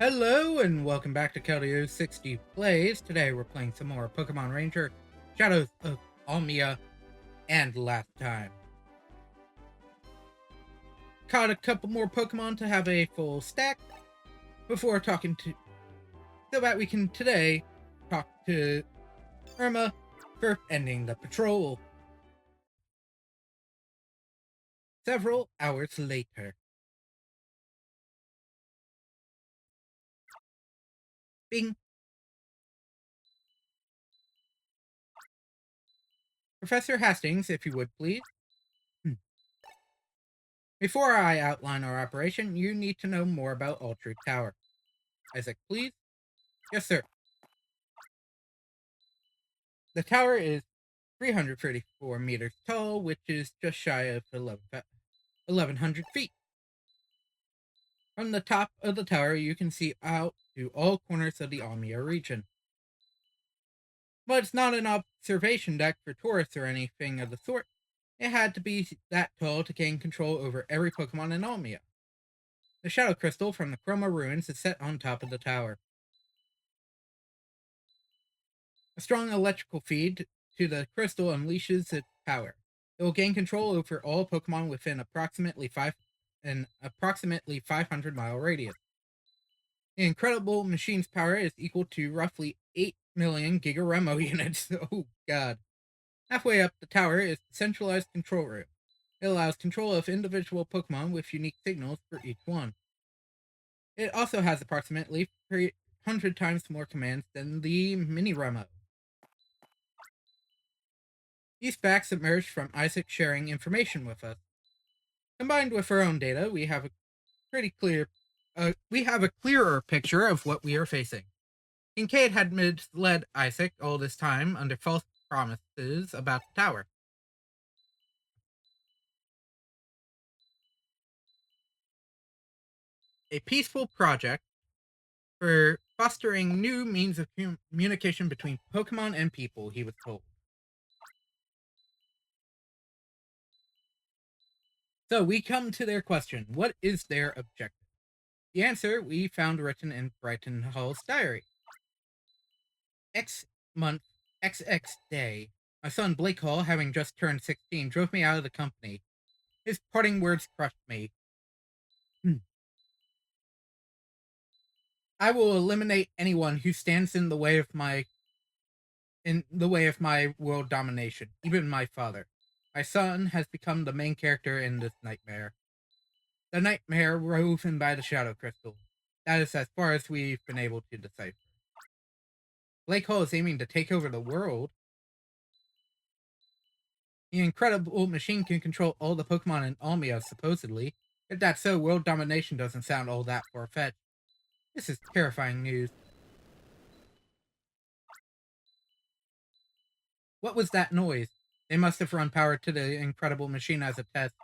Hello and welcome back to Keldeo 60 Plays. Today we're playing some more Pokemon Ranger, Shadows of Almia, and last time. Caught a couple more Pokemon to have a full stack before talking to... so that we can today talk to Erma for ending the patrol. Several hours later. Bing. Professor Hastings, if you would please. Before I outline our operation, you need to know more about Ultra Tower. Isaac, please? Yes, sir. The tower is 334 meters tall, which is just shy of 1,100 feet. From the top of the tower, you can see out to all corners of the Almia region. But it's not an observation deck for tourists or anything of the sort. It had to be that tall to gain control over every Pokemon in Almia. The Shadow Crystal from the Chroma Ruins is set on top of the tower. A strong electrical feed to the crystal unleashes its power. It will gain control over all Pokemon within approximately 500-mile radius. The incredible machine's power is equal to roughly 8 million Gigaremo units. Oh god. Halfway up the tower is the centralized control room. It allows control of individual Pokemon with unique signals for each one. It also has approximately 300 times more commands than the Mini Remo. These facts emerged from Isaac sharing information with us. Combined with our own data, we have a clearer picture of what we are facing. Kincaid had misled Isaac all this time under false promises about the tower. A peaceful project for fostering new means of communication between Pokemon and people, he was told. So we come to their question. What is their objective? The answer we found written in Brighton Hall's diary. X month, XX day. My son Blake Hall, having just turned 16, drove me out of the company. His parting words crushed me. I will eliminate anyone who stands in the way of my world domination, even my father. My son has become the main character in this nightmare. The nightmare woven by the Shadow Crystal. That is as far as we've been able to decipher. Blake Hall is aiming to take over the world. The incredible machine can control all the Pokemon in Almia, supposedly. If that's so, world domination doesn't sound all that far-fetched. This is terrifying news. What was that noise? They must have run power to the incredible machine as a test.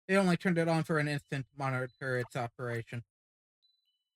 They only turned it on for an instant to monitor its operation.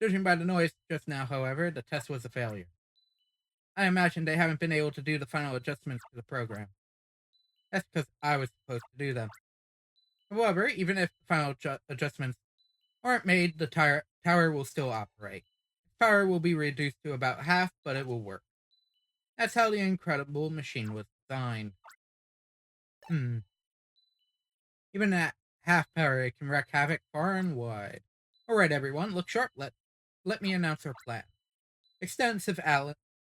Judging by the noise just now, however, the test was a failure. I imagine they haven't been able to do the final adjustments to the program. That's because I was supposed to do them. However, even if the final adjustments aren't made, the tower will still operate. Its power will be reduced to about half, but it will work. That's how the incredible machine was designed. Even at half power, it can wreak havoc far and wide. Alright everyone, look sharp, let me announce our plan. Extensive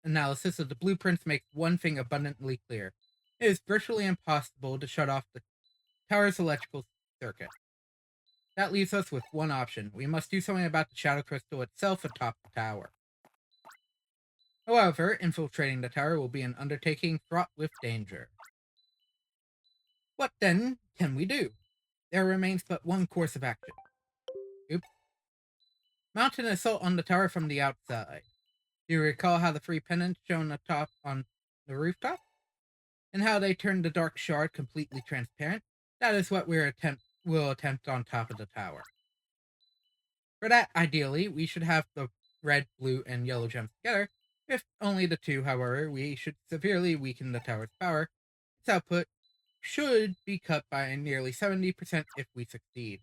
analysis of the blueprints makes one thing abundantly clear. It is virtually impossible to shut off the tower's electrical circuit. That leaves us with one option. We must do something about the Shadow Crystal itself atop the tower. However, infiltrating the tower will be an undertaking fraught with danger. What then can we do? There remains but one course of action. Oops. Mount an assault on the tower from the outside. Do you recall how the 3 pennants shown atop on the rooftop? And how they turned the dark shard completely transparent? That is what we'll attempt on top of the tower. For that, ideally, we should have the red, blue, and yellow gems together. If only the 2, however, we should severely weaken the tower's power. Its output should be cut by nearly 70% if we succeed.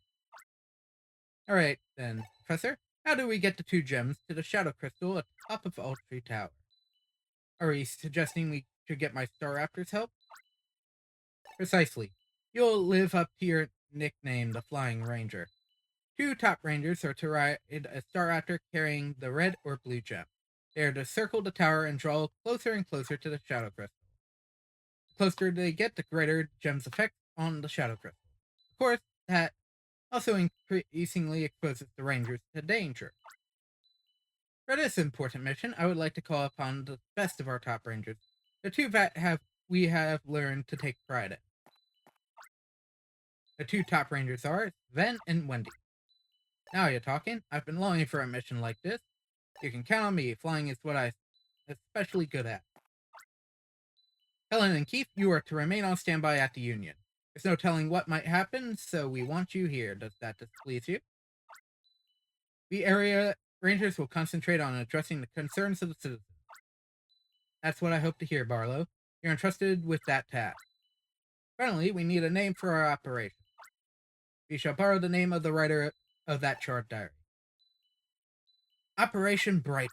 Alright, then, Professor, How do we get the 2 gems to the Shadow Crystal atop of Ultree Tower? Are you suggesting we should get my Star Raptor's help? Precisely. You'll live up to your nickname, the Flying Ranger. 2 top rangers are to ride a Star Raptor carrying the red or blue gem. They are to circle the tower and draw closer and closer to the Shadow Crystal. The closer they get, the greater gem's effect on the Shadow Crystal. Of course, that also increasingly exposes the rangers to danger. For this important mission, I would like to call upon the best of our top rangers, the 2 that we have learned to take pride in. The 2 top rangers are Ven and Wendy. Now you're talking. I've been longing for a mission like this. You can count on me. Flying is what I'm especially good at. Helen and Keith, you are to remain on standby at the Union. There's no telling what might happen, so we want you here. Does that displease you? The area rangers will concentrate on addressing the concerns of the citizens. That's what I hope to hear, Barlow. You're entrusted with that task. Finally, we need a name for our operation. We shall borrow the name of the writer of that chart diary. Operation Brighton.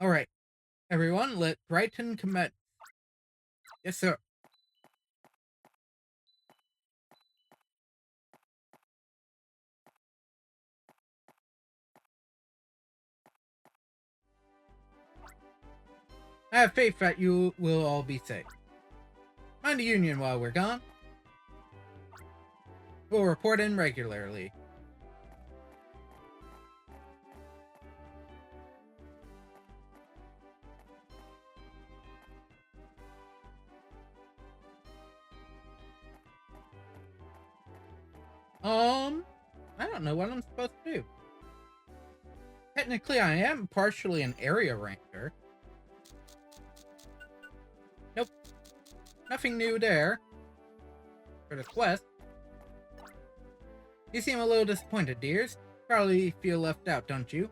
Alright, everyone, let Brighton commence. Yes, sir. I have faith that you will all be safe. Mind the Union while we're gone. We'll report in regularly. I don't know what I'm supposed to do. Technically, I am partially an area ranger. Nope. Nothing new there. For the quest. You seem a little disappointed, dears. Probably feel left out, don't you?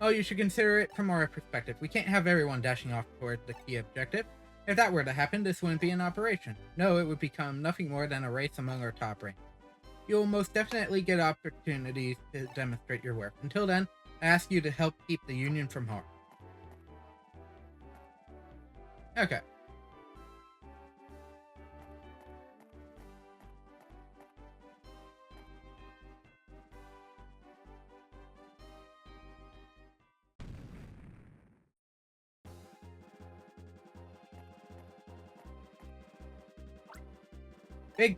Oh, you should consider it from our perspective. We can't have everyone dashing off toward the key objective. If that were to happen, this wouldn't be an operation. No, it would become nothing more than a race among our top ranks. You'll most definitely get opportunities to demonstrate your worth. Until then, I ask you to help keep the Union from harm. Okay.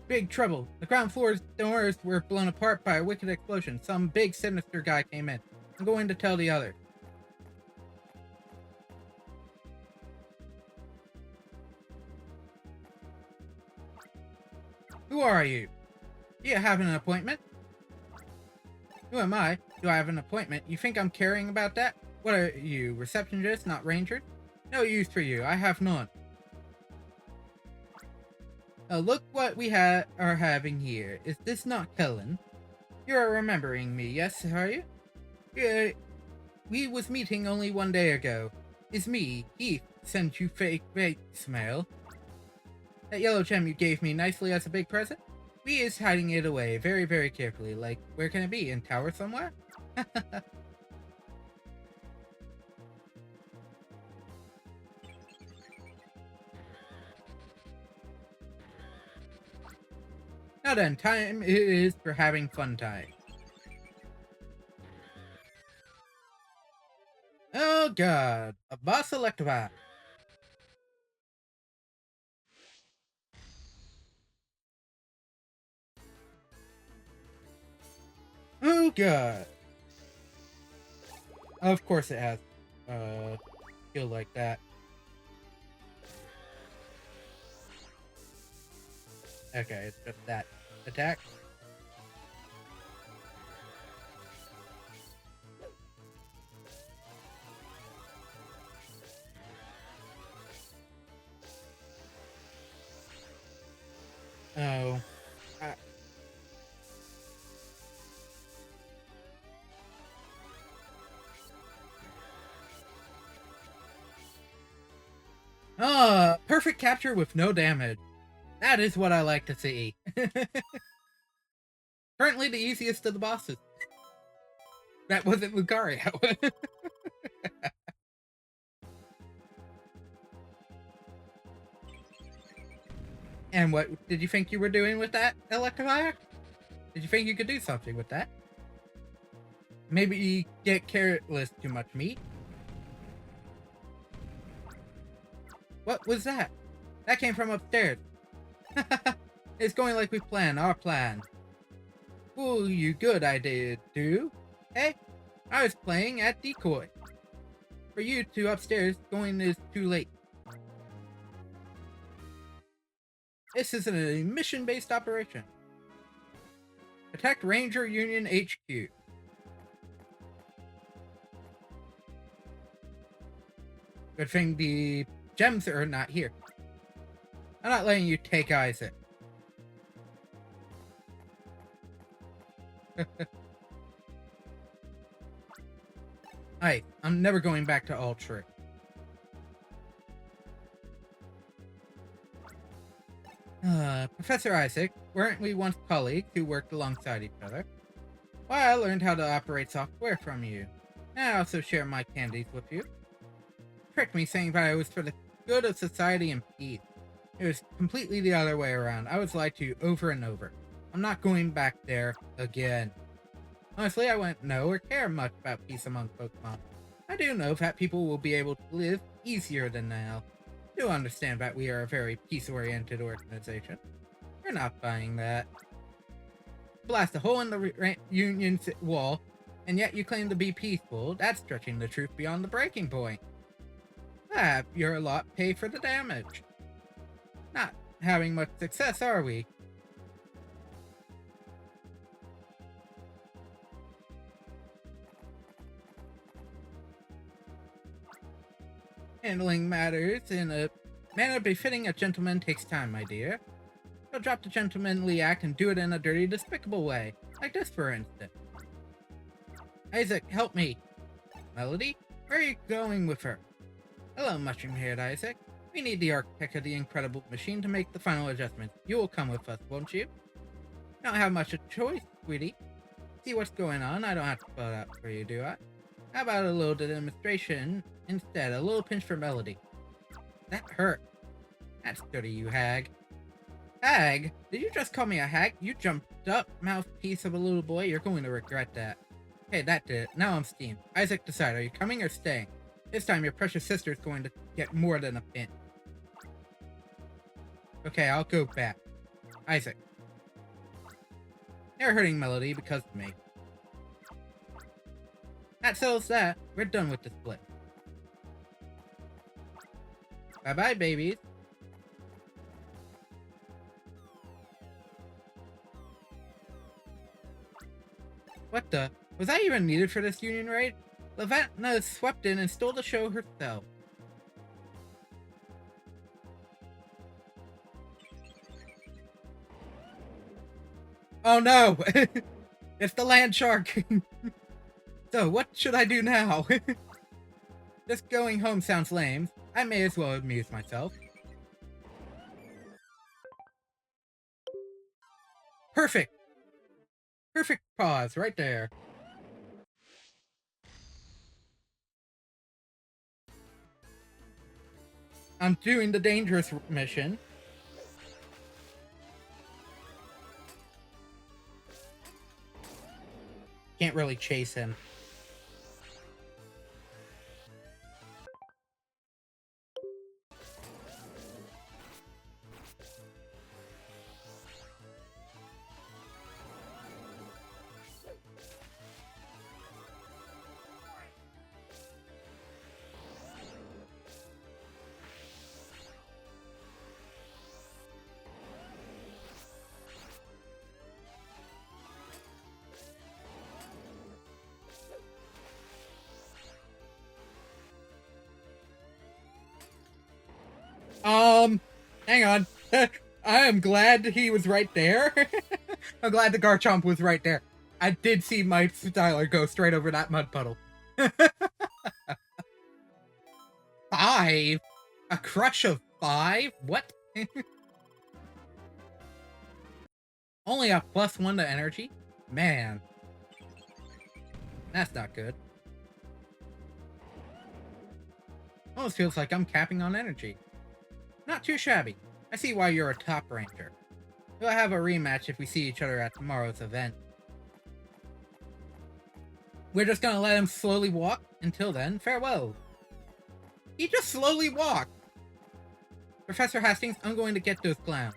Big trouble. The ground floor's doors were blown apart by a wicked explosion. Some big sinister guy came in. I'm going to tell the others. Who are you? Do you have an appointment? Who am I? Do I have an appointment? You think I'm caring about that? What are you, receptionists, not rangers? No use for you. I have none. Look what we are having here. Is this not Kellen? You're remembering me, yes, are you? Yeah, we was meeting only 1 day ago. It's me, Keith, sent you fake voicemail. That yellow gem you gave me nicely as a big present? We is hiding it away very, very carefully. Like, where can it be? In tower somewhere? Now then, time it is for having fun time. Oh god, a boss electrified. Oh god. Of course it has skill like that. Okay, it's just that attack. Oh. Perfect capture with no damage. That is what I like to see. Currently the easiest of the bosses. That wasn't Lucario. And what did you think you were doing with that, Electivire? Did you think you could do something with that? Maybe get careless too much meat? What was that? That came from upstairs. It's going like we planned, our plan. Fool you good, I did, do. Hey, I was playing at decoy. For you two upstairs, going is too late. This isn't a mission-based operation. Protect Ranger Union HQ. Good thing the gems are not here. I'm not letting you take Isaac. I'm never going back to Ultra. Professor Isaac, weren't we once colleagues who worked alongside each other? Well, I learned how to operate software from you. And I also share my candies with you. Tricked me saying that I was for the good of society and peace. It was completely the other way around. I was lied to over and over. I'm not going back there again. Honestly, I wouldn't know or care much about peace among Pokemon. I do know that people will be able to live easier than now. I do understand that we are a very peace-oriented organization. You're not buying that. Blast a hole in the Union's wall, and yet you claim to be peaceful. That's stretching the truth beyond the breaking point. Your lot pay for the damage. Not having much success, are we? Handling matters in a manner befitting a gentleman takes time, my dear. So drop the gentlemanly act and do it in a dirty, despicable way. Like this, for instance. Isaac, help me. Melody, where are you going with her? Hello, mushroom-haired Isaac. We need the architect of the incredible machine to make the final adjustments. You will come with us, won't you? You don't have much of a choice, sweetie. See what's going on? I don't have to spell it out for you, do I? How about a little demonstration instead? A little pinch for Melody. That hurt. That's good of you, hag. Hag? Did you just call me a hag? You jumped up, mouthpiece of a little boy. You're going to regret that. Hey, that did it. Now I'm steamed. Isaac, decide. Are you coming or staying? This time your precious sister is going to get more than a pinch. Okay, I'll go back. Isaac. They're hurting Melody because of me. That settles that. We're done with the split. Bye-bye, babies. What the? Was that even needed for this Union raid? Lavanna swept in and stole the show herself. Oh no! It's the land shark! So, what should I do now? Just going home sounds lame. I may as well amuse myself. Perfect! Perfect pause right there. I'm doing the dangerous mission. Can't really chase him. Hang on. I am glad he was right there. I'm glad the Garchomp was right there. I did see my Styler go straight over that mud puddle. 5? A crush of 5? What? Only a +1 to energy? Man. That's not good. Almost feels like I'm capping on energy. Not too shabby. I see why you're a top ranger. We'll have a rematch if we see each other at tomorrow's event. We're just gonna let him slowly walk. Until then, farewell. He just slowly walked! Professor Hastings, I'm going to get those clowns.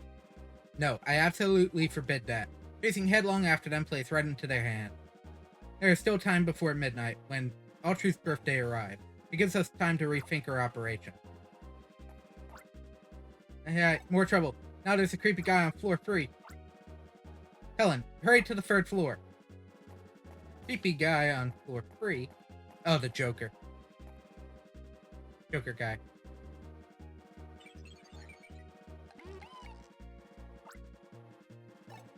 No, I absolutely forbid that. Racing headlong after them plays right into their hand. There is still time before midnight, when Altru's birthday arrives. It gives us time to rethink our operation. Yeah, more trouble. Now there's a creepy guy on floor 3. Helen, hurry to the 3rd floor. Creepy guy on floor 3? Oh, the Joker. Joker guy.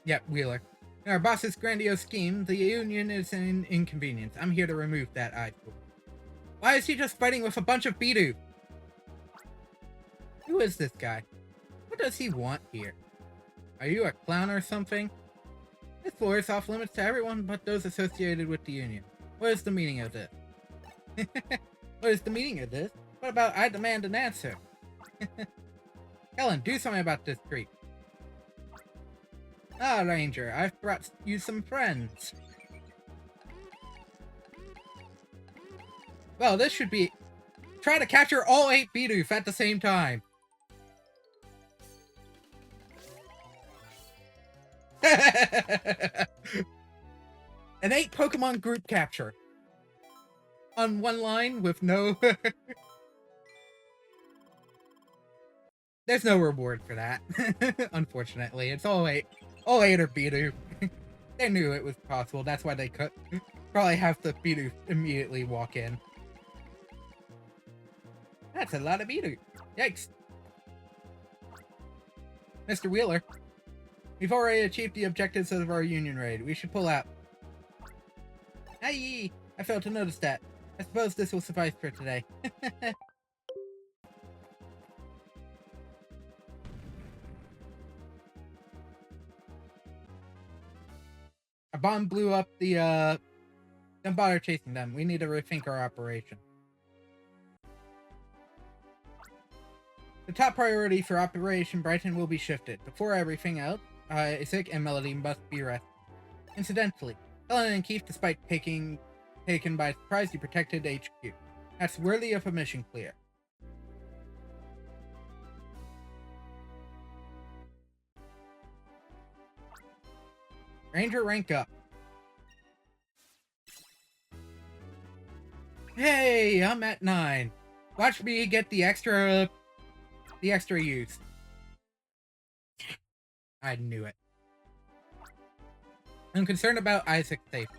Yep, Wheeler. In our boss's grandiose scheme, the Union is an inconvenience. I'm here to remove that eyesore. Why is he just fighting with a bunch of Bidoof? Who is this guy? What does he want here? Are you a clown or something? This floor is off limits to everyone but those associated with the Union. What is the meaning of this? What is the meaning of this? What about I demand an answer? Helen, do something about this creep. Ah, Ranger, I've brought you some friends. Well, this should be... Try to capture all 8 Bidoof at the same time. An 8 Pokemon group capture. On one line with no... There's no reward for that. Unfortunately, it's all 8. All 8 are Bidoof. They knew it was possible. That's why they could probably have the Bidoof immediately walk in. That's a lot of Bidoof. Yikes. Mr. Wheeler, we've already achieved the objectives of our Union raid. We should pull out. Aye, I failed to notice that. I suppose this will suffice for today. A bomb blew up the, Don't bother chasing them. We need to rethink our operation. The top priority for Operation Brighton will be shifted. Before everything else, Isaac and Melody must be rescued. Incidentally, Helen and Keith, despite taken by surprise, you protected HQ. That's worthy of a mission clear. Ranger rank up. Hey, I'm at 9. Watch me get the extra use. I knew it. I'm concerned about Isaac's safety.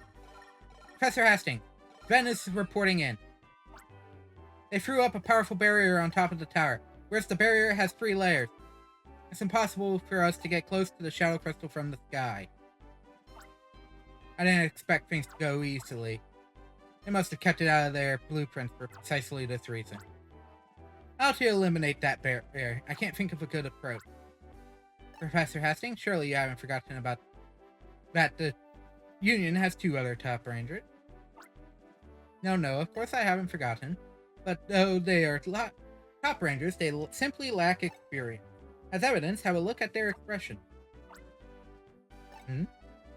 Professor Hastings, Ben is reporting in. They threw up a powerful barrier on top of the tower. Whereas the barrier has 3 layers. It's impossible for us to get close to the shadow crystal from the sky. I didn't expect things to go easily. They must have kept it out of their blueprints for precisely this reason. How to eliminate that barrier? I can't think of a good approach. Professor Hastings, surely you haven't forgotten about that the Union has 2 other top rangers. No, of course I haven't forgotten. But though they are top rangers, they simply lack experience. As evidence, have a look at their expression.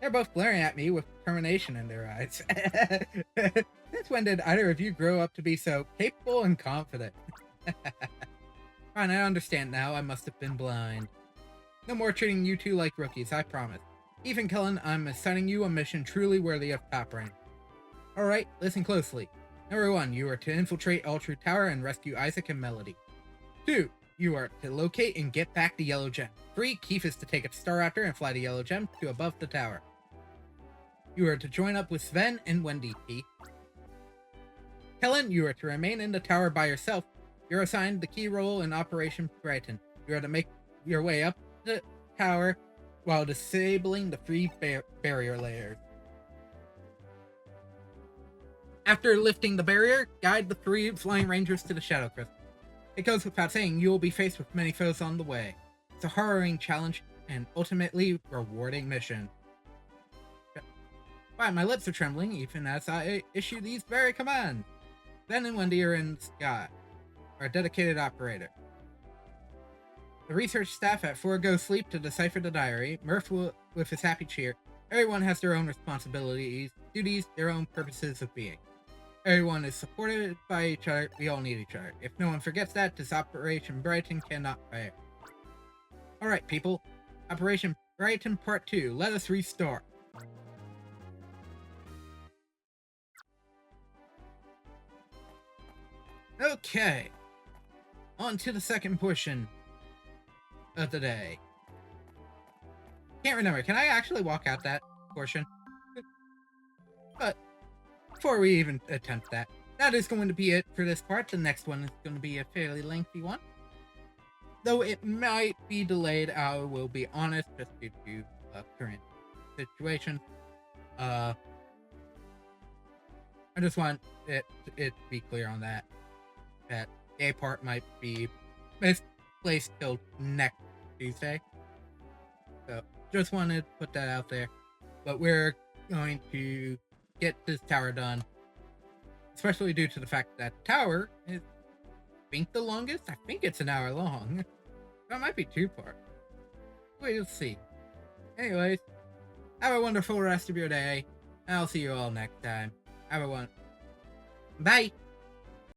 They're both glaring at me with determination in their eyes. Since when did either of you grow up to be so capable and confident? Fine, I understand now. I must have been blind. No more treating you two like rookies, I promise. Even Cullen, I'm assigning you a mission truly worthy of top rank. Alright, listen closely. Number 1, you are to infiltrate Altru Tower and rescue Isaac and Melody. 2, you are to locate and get back the Yellow Gem. 3, Keith is to take a Staraptor and fly the Yellow Gem to above the tower. You are to join up with Sven and Wendy, Keith. Helen, you are to remain in the tower by yourself. You're assigned the key role in Operation Brighton. You are to make your way up the tower while disabling the 3 barrier layers. After lifting the barrier, guide the 3 flying rangers to the Shadow Crystal. It goes without saying you will be faced with many foes on the way. It's a harrowing challenge and ultimately rewarding mission. Why, my lips are trembling even as I issue these very commands. Ben and Wendy are in Sky, our dedicated operator. The research staff at 4 go sleep to decipher the diary. Murph will, with his happy cheer. Everyone has their own responsibilities, duties, their own purposes of being. Everyone is supported by each other. We all need each other. If no one forgets that, this Operation Brighton cannot fail. Alright, people. Operation Brighton Part 2. Let us restart. Okay. On to the second portion of the day. Can't remember. Can I actually walk out that portion? But before we even attempt that, that is going to be it for this part. The next one is going to be a fairly lengthy one. Though it might be delayed, I will be honest, just due to current situation. I just want it to be clear on that A part might be misplaced till next Tuesday. So just wanted to put that out there. But we're going to get this tower done, especially due to the fact that the tower is, I think, the longest. I think it's an hour long. That might be 2 parts. We'll see. Anyways, have a wonderful rest of your day, and I'll see you all next time. Have a one. Bye!